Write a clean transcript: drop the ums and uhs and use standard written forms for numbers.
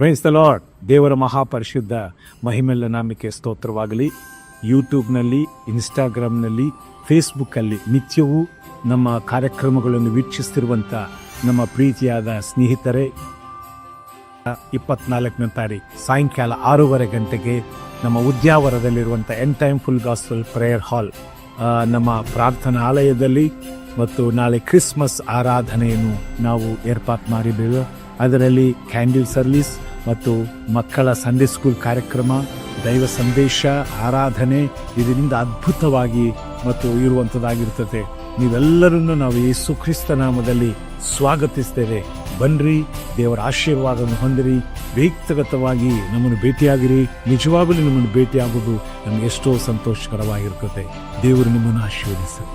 Praise the lord. ದೇವರ ಮಹಾಪರಿಶುದ್ಧ ಮಹಿಮೆಲ್ಲ ನಾಮಕ್ಕೆ ಸ್ತೋತ್ರವಾಗಲಿ. ಯೂಟ್ಯೂಬ್ನಲ್ಲಿ, ಇನ್ಸ್ಟಾಗ್ರಾಮ್ನಲ್ಲಿ, ಫೇಸ್ಬುಕ್ಕಲ್ಲಿ ನಿತ್ಯವೂ ನಮ್ಮ ಕಾರ್ಯಕ್ರಮಗಳನ್ನು ವೀಕ್ಷಿಸ್ತಿರುವಂಥ ನಮ್ಮ ಪ್ರೀತಿಯಾದ ಸ್ನೇಹಿತರೆ, 24ನೇ ತಾರೀಕು ಸಾಯಂಕಾಲ 6:30 ಗಂಟೆಗೆ ನಮ್ಮ ಉದ್ಯಾವರದಲ್ಲಿರುವಂಥ end time full gospel prayer hall ನಮ್ಮ ಪ್ರಾರ್ಥನಾ ಆಲಯದಲ್ಲಿ ಮತ್ತು ನಾಳೆ ಕ್ರಿಸ್ಮಸ್ ಆರಾಧನೆಯನ್ನು ನಾವು ಏರ್ಪಾಟ್ ಮಾಡಿದ್ದೇವೆ. ಅದರಲ್ಲಿ ಕ್ಯಾಂಡಲ್ ಸರ್ವಿಸ್ ಮತ್ತು ಮಕ್ಕಳ ಸಂಡೇ ಸ್ಕೂಲ್ ಕಾರ್ಯಕ್ರಮ, ದೈವ ಸಂದೇಶ, ಆರಾಧನೆ ಇದರಿಂದ ಅದ್ಭುತವಾಗಿ ಮತ್ತು ಇರುವಂಥದ್ದಾಗಿರ್ತದೆ. ನೀವೆಲ್ಲರನ್ನು ನಾವು ಯೇಸು ಕ್ರಿಸ್ತ ನಾಮದಲ್ಲಿ ಸ್ವಾಗತಿಸ್ತೇವೆ. ಬನ್ನಿರಿ, ದೇವರ ಆಶೀರ್ವಾದವನ್ನು ಹೊಂದಿರಿ, ವ್ಯಕ್ತಿಗತವಾಗಿ ನಮ್ಮನ್ನು ಭೇಟಿಯಾಗಿರಿ. ನಿಜವಾಗಲೂ ನಿಮ್ಮನ್ನು ಭೇಟಿಯಾಗೋದು ನಮಗೆ ಎಷ್ಟೋ ಸಂತೋಷಕರವಾಗಿರ್ತದೆ. ದೇವರು ನಿಮ್ಮನ್ನು ಆಶೀರ್ವದಿಸಲಿ.